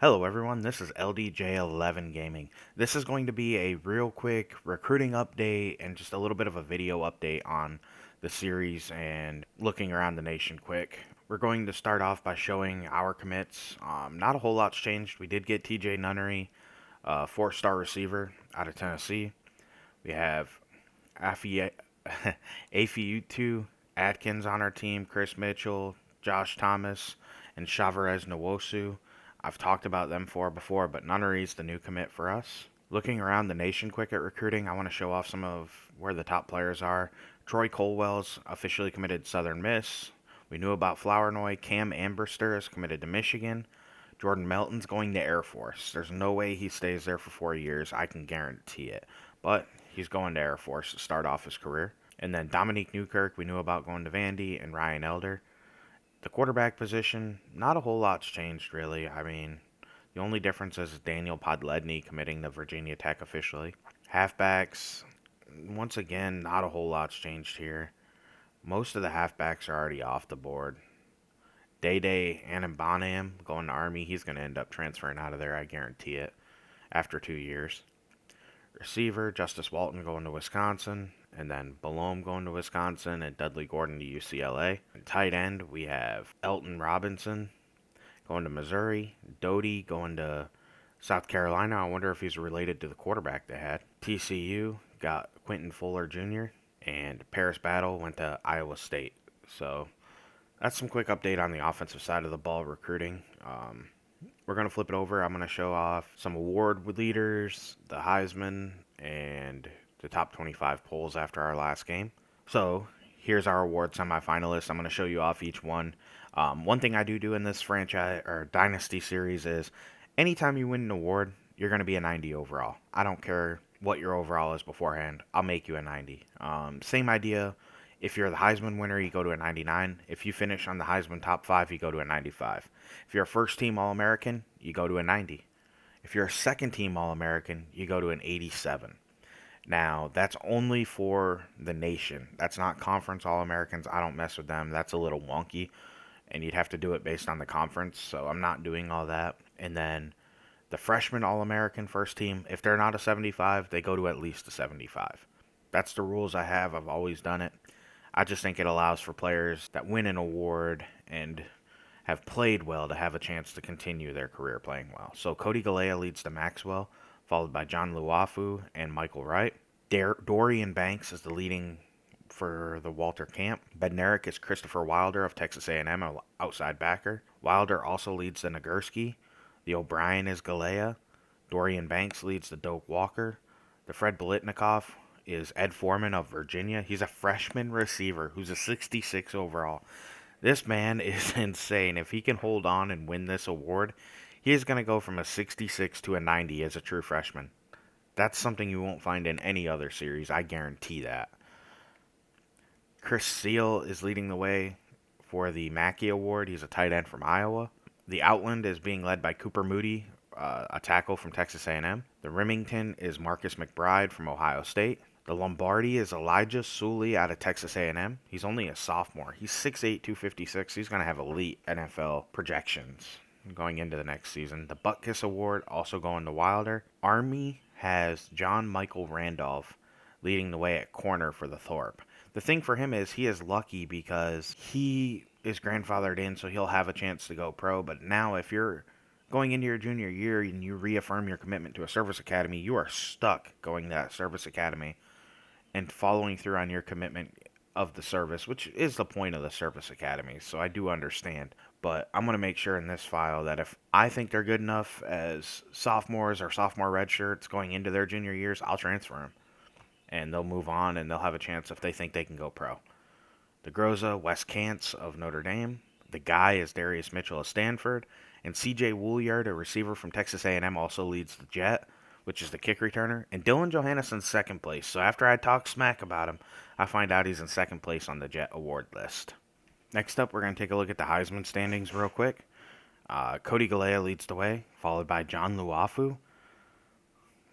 Hello everyone, this is LDJ11 Gaming. This is going to be a real quick recruiting update and just a little bit of a video update on the series and looking around the nation quick. We're going to start off by showing our commits. Not a whole lot's changed. We did get TJ Nunnery, 4-star receiver out of Tennessee. We have Afi Afiutu Atkins on our team, Chris Mitchell, Josh Thomas, and Shavarez Nwosu. I've talked about them before, but Nunnery's the new commit for us. Looking around the nation quick at recruiting, I want to show off some of where the top players are. Troy Colwell's officially committed Southern Miss. We knew about Flournoy. Cam Amberster is committed to Michigan. Jordan Melton's going to Air Force. There's no way he stays there for 4 years. I can guarantee it. But he's going to Air Force to start off his career. And then Dominique Newkirk, we knew about going to Vandy, and Ryan Elder. The quarterback position, not a whole lot's changed really. I mean, the only difference is Daniel Podledny committing to Virginia Tech officially. Halfbacks, once again, not a whole lot's changed here. Most of the halfbacks are already off the board. Day Day Anambanam going to Army. He's going to end up transferring out of there, I guarantee it, after 2 years. Receiver, Justice Walton going to Wisconsin, and then Balome going to Wisconsin, and Dudley Gordon to UCLA. And tight end, we have Elton Robinson going to Missouri, Doty going to South Carolina. I wonder if he's related to the quarterback they had. TCU got Quentin Fuller Jr., and Paris Battle went to Iowa State. So that's some quick update on the offensive side of the ball recruiting. We're going to flip it over. I'm going to show off some award leaders, the Heisman, and the top 25 polls after our last game. So here's our award semifinalists. I'm going to show you off each one. One thing I do in this franchise or Dynasty series is anytime you win an award, you're going to be a 90 overall. I don't care what your overall is beforehand. I'll make you a 90. Same idea. If you're the Heisman winner, you go to a 99. If you finish on the Heisman top 5, you go to a 95. If you're a first team All American, you go to a 90. If you're a second team All American, you go to an 87. Now, that's only for the nation. That's not conference All Americans. I don't mess with them. That's a little wonky, and you'd have to do it based on the conference, so I'm not doing all that. And then the freshman All American first team, if they're not a 75, they go to at least a 75. That's the rules I have. I've always done it. I just think it allows for players that win an award and have played well to have a chance to continue their career playing well. So Cody Galea leads to Maxwell, followed by John Luafu and Michael Wright. Dorian Banks is the leading for the Walter Camp. Bednarik is Christopher Wilder of Texas A&M, an outside backer. Wilder also leads the Nagurski. The O'Brien is Galea. Dorian Banks leads the Doak Walker. The Fred Bolitnikoff is Ed Foreman of Virginia. He's a freshman receiver who's a 66 overall. This man is insane. If he can hold on and win this award, he is going to go from a 66 to a 90 as a true freshman. That's something you won't find in any other series. I guarantee that. Chris Seal is leading the way for the Mackey Award. He's a tight end from Iowa. The Outland is being led by Cooper Moody, a tackle from Texas A&M. The Remington is Marcus McBride from Ohio State. The Lombardi is Elijah Sully out of Texas A&M. He's only a sophomore. He's 6'8", 256. He's going to have elite NFL projections going into the next season. The Butkus Award also going to Wilder. Army has John Michael Randolph leading the way at corner for the Thorpe. The thing for him is he is lucky because he is grandfathered in, so he'll have a chance to go pro. But now if you're going into your junior year and you reaffirm your commitment to a service academy, you are stuck going to that service academy and following through on your commitment of the service, which is the point of the service academy. So I do understand. But I'm going to make sure in this file that if I think they're good enough as sophomores or sophomore redshirts going into their junior years, I'll transfer them. And they'll move on and they'll have a chance if they think they can go pro. The Groza, Wes Cantz of Notre Dame. The Guy is Darius Mitchell of Stanford. And C.J. Woolyard, a receiver from Texas A&M, also leads the Jet, which is the kick returner. And Dylan Johanneson's second place. So after I talk smack about him, I find out he's in second place on the Jet award list. Next up, we're going to take a look at the Heisman standings real quick. Cody Galea leads the way, followed by John Luafu.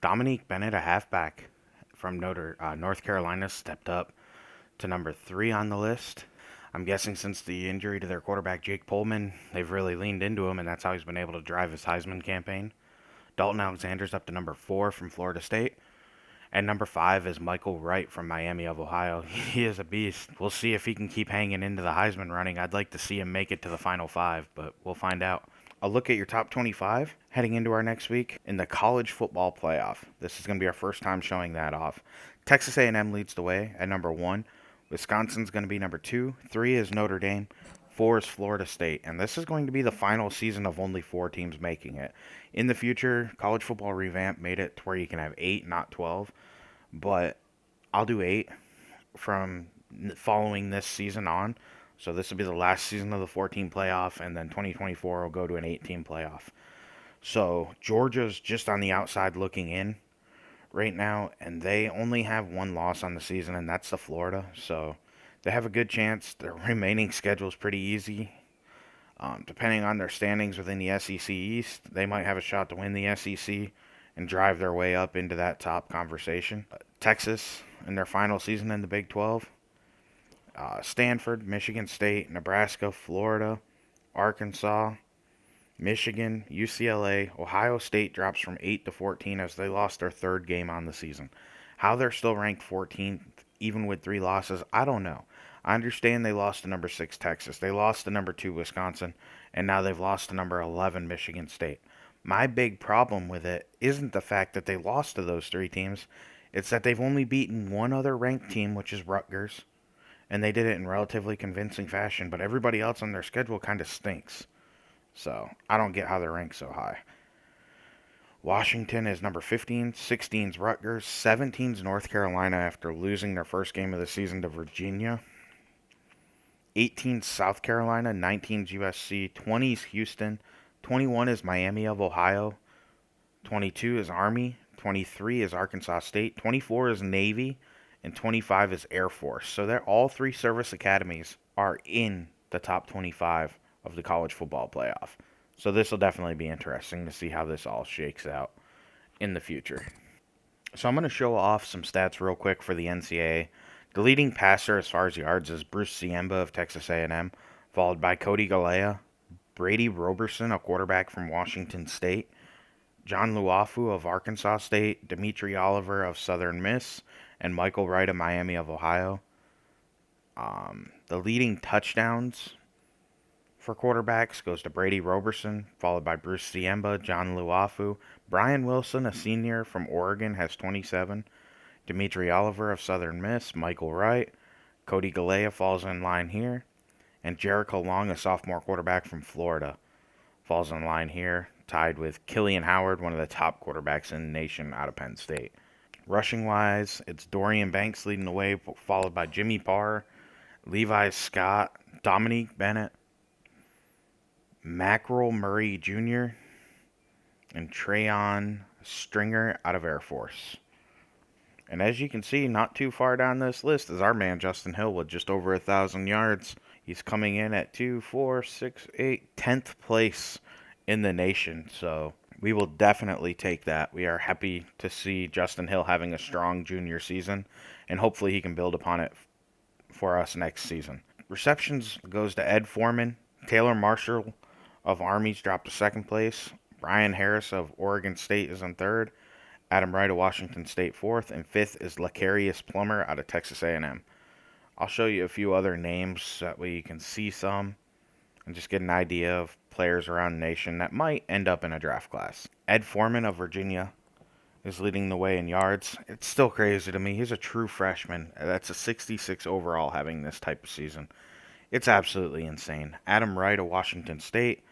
Dominique Bennett, a halfback from North Carolina, stepped up to number 3 on the list. I'm guessing since the injury to their quarterback, Jake Pullman, they've really leaned into him, and that's how he's been able to drive his Heisman campaign. Dalton Alexander's up to number 4 from Florida State. And number 5 is Michael Wright from Miami of Ohio. He is a beast. We'll see if he can keep hanging into the Heisman running. I'd like to see him make it to the final 5, but we'll find out. A look at your top 25 heading into our next week in the college football playoff. This is going to be our first time showing that off. Texas A&M leads the way at number 1. Wisconsin's going to be number 2. 3 is Notre Dame. 4 is Florida State. And this is going to be the final season of only 4 teams making it. In the future, college football revamp made it to where you can have 8, not 12. But I'll do 8 from following this season on. So this will be the last season of the 14 playoff, and then 2024 will go to an 18 playoff. So Georgia's just on the outside looking in right now, and they only have 1 loss on the season, and that's to Florida. So they have a good chance. Their remaining schedule is pretty easy. Depending on their standings within the SEC East, they might have a shot to win the SEC and drive their way up into that top conversation. Texas in their final season in the Big 12. Stanford, Michigan State, Nebraska, Florida, Arkansas, Michigan, UCLA, Ohio State drops from 8 to 14 as they lost their 3rd game on the season. How they're still ranked 14th, even with 3 losses, I don't know. I understand they lost to number 6 Texas. They lost to number 2 Wisconsin, and now they've lost to number 11 Michigan State. My big problem with it isn't the fact that they lost to those 3 teams. It's that they've only beaten one other ranked team, which is Rutgers, and they did it in relatively convincing fashion, but everybody else on their schedule kind of stinks. So, I don't get how they're ranked so high. Washington is number 15, 16's Rutgers, 17's North Carolina after losing their first game of the season to Virginia, 18's South Carolina, 19's USC, 20's Houston, 21 is Miami of Ohio, 22 is Army, 23 is Arkansas State, 24 is Navy, and 25 is Air Force. So they're all 3 service academies are in the top 25 of the college football playoff. So this will definitely be interesting to see how this all shakes out in the future. So I'm going to show off some stats real quick for the NCAA. The leading passer as far as yards is Bruce Siemba of Texas A&M, followed by Cody Galea, Brady Roberson, a quarterback from Washington State, John Luafu of Arkansas State, Dimitri Oliver of Southern Miss, and Michael Wright of Miami of Ohio. The leading touchdowns for quarterbacks goes to Brady Roberson, followed by Bruce Siemba, John Luafu. Brian Wilson, a senior from Oregon, has 27. Dimitri Oliver of Southern Miss, Michael Wright. Cody Galea falls in line here. And Jericho Long, a sophomore quarterback from Florida, falls in line here, tied with Killian Howard, one of the top quarterbacks in the nation out of Penn State. Rushing-wise, it's Dorian Banks leading the way, followed by Jimmy Parr, Levi Scott, Dominique Bennett, Mackerel Murray Jr., and Trayon Stringer out of Air Force. And as you can see, not too far down this list is our man Justin Hill with just over 1,000 yards. He's coming in at 2, 4, 6, 8, 10th place in the nation. So we will definitely take that. We are happy to see Justin Hill having a strong junior season, and hopefully he can build upon it for us next season. Receptions goes to Ed Foreman. Taylor Marshall of Army's dropped to 2nd place. Brian Harris of Oregon State is in 3rd. Adam Wright of Washington State 4th. And 5th is Lacarius Plummer out of Texas A&M. I'll show you a few other names so that way you can see some and just get an idea of players around the nation that might end up in a draft class. Ed Foreman of Virginia is leading the way in yards. It's still crazy to me. He's a true freshman. That's a 66 overall having this type of season. It's absolutely insane. Adam Wright of Washington State,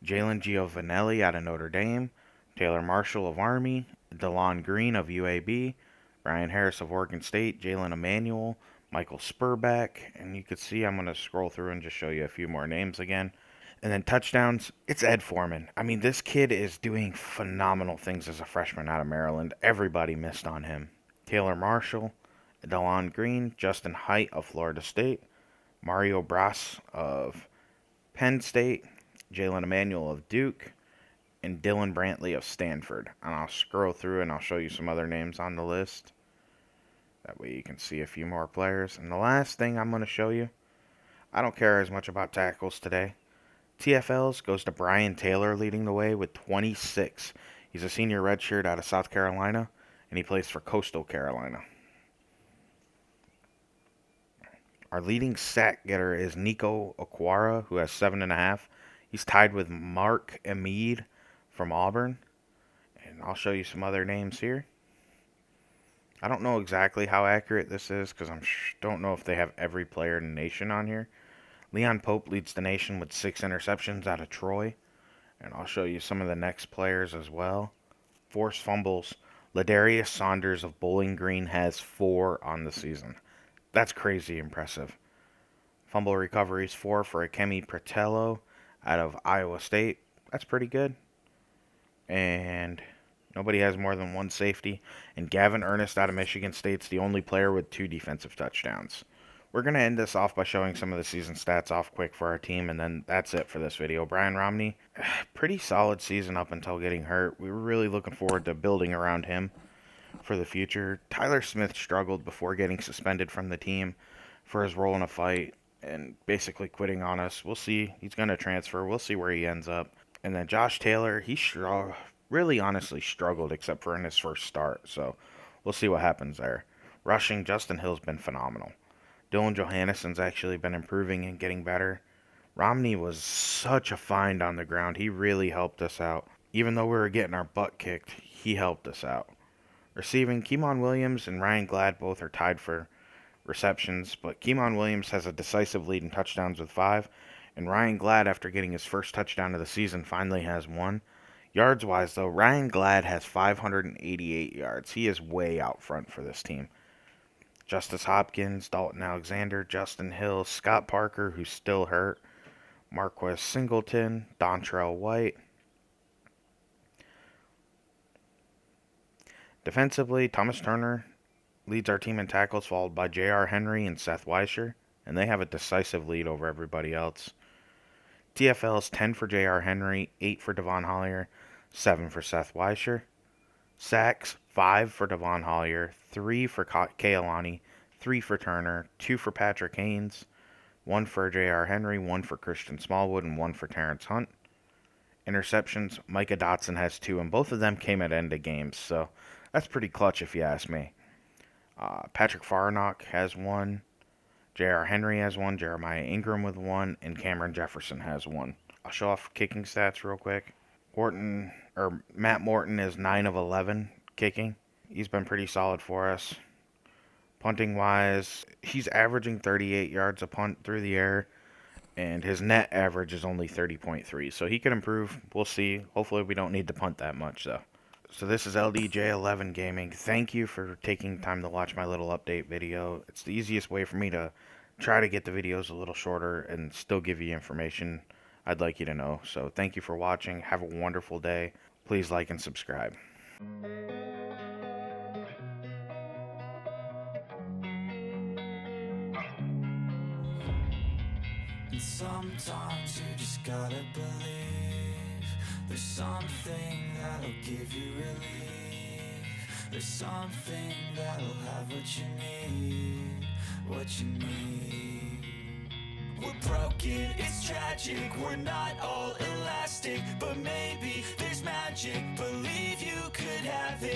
Jalen Giovanelli out of Notre Dame, Taylor Marshall of Army, DeLon Green of UAB, Brian Harris of Oregon State, Jalen Emanuel, Michael Spurback, and you can see I'm going to scroll through and just show you a few more names again. And then touchdowns, it's Ed Foreman. I mean, this kid is doing phenomenal things as a freshman out of Maryland. Everybody missed on him. Taylor Marshall, DeLon Green, Justin Height of Florida State, Mario Bras of Penn State, Jalen Emanuel of Duke, and Dylan Brantley of Stanford. And I'll scroll through and I'll show you some other names on the list. That way you can see a few more players. And the last thing I'm going to show you, I don't care as much about tackles today. TFLs goes to Brian Taylor leading the way with 26. He's a senior redshirt out of South Carolina, and he plays for Coastal Carolina. Our leading sack getter is Nico Okwara, who has 7.5. He's tied with Mark Emid from Auburn. And I'll show you some other names here. I don't know exactly how accurate this is because I don't know if they have every player in the nation on here. Leon Pope leads the nation with 6 interceptions out of Troy. And I'll show you some of the next players as well. Forced fumbles. Ladarius Saunders of Bowling Green has 4 on the season. That's crazy impressive. Fumble recoveries 4 for Akemi Pratello out of Iowa State. That's pretty good. And nobody has more than 1 safety. And Gavin Ernest out of Michigan State's the only player with 2 defensive touchdowns. We're going to end this off by showing some of the season stats off quick for our team, and then that's it for this video. Brian Romney, pretty solid season up until getting hurt. We were really looking forward to building around him for the future. Tyler Smith struggled before getting suspended from the team for his role in a fight and basically quitting on us. We'll see. He's going to transfer. We'll see where he ends up. And then Josh Taylor, he really honestly struggled except for in his first start. So we'll see what happens there. Rushing, Justin Hill's been phenomenal. Dylan Johanneson's actually been improving and getting better. Romney was such a find on the ground. He really helped us out. Even though we were getting our butt kicked, he helped us out. Receiving, Keemon Williams and Ryan Glad both are tied for receptions, but Keemon Williams has a decisive lead in touchdowns with 5, and Ryan Glad, after getting his first touchdown of the season, finally has 1. Yards-wise, though, Ryan Glad has 588 yards. He is way out front for this team. Justice Hopkins, Dalton Alexander, Justin Hill, Scott Parker, who's still hurt, Marquez Singleton, Dontrell White. Defensively, Thomas Turner leads our team in tackles, followed by J.R. Henry and Seth Weischer, and they have a decisive lead over everybody else. TFL is 10 for J.R. Henry, 8 for Devon Hollier, 7 for Seth Weischer. Sacks, 5 for Devon Hollier, 3 for Kailani, 3 for Turner, 2 for Patrick Haynes, 1 for J.R. Henry, 1 for Christian Smallwood, and 1 for Terrence Hunt. Interceptions, Micah Dotson has 2, and both of them came at end of games, so that's pretty clutch if you ask me. Patrick Farnock has 1, J.R. Henry has 1, Jeremiah Ingram with 1, and Cameron Jefferson has 1. I'll show off kicking stats real quick. Matt Morton is 9 of 11 kicking. He's been pretty solid for us. Punting wise, he's averaging 38 yards a punt through the air, and his net average is only 30.3, so he can improve. We'll see. Hopefully we don't need to punt that much, though. So this is LDJ11 Gaming. Thank you for taking time to watch my little update video. It's the easiest way for me to try to get the videos a little shorter and still give you information I'd like you to know. So thank you for watching. Have a wonderful day. Please like and subscribe. And sometimes you just gotta believe there's something that'll give you relief. There's something that'll have what you need, what you need. We're broken, it's tragic, we're not all elastic, but maybe there's magic, believe you could have it.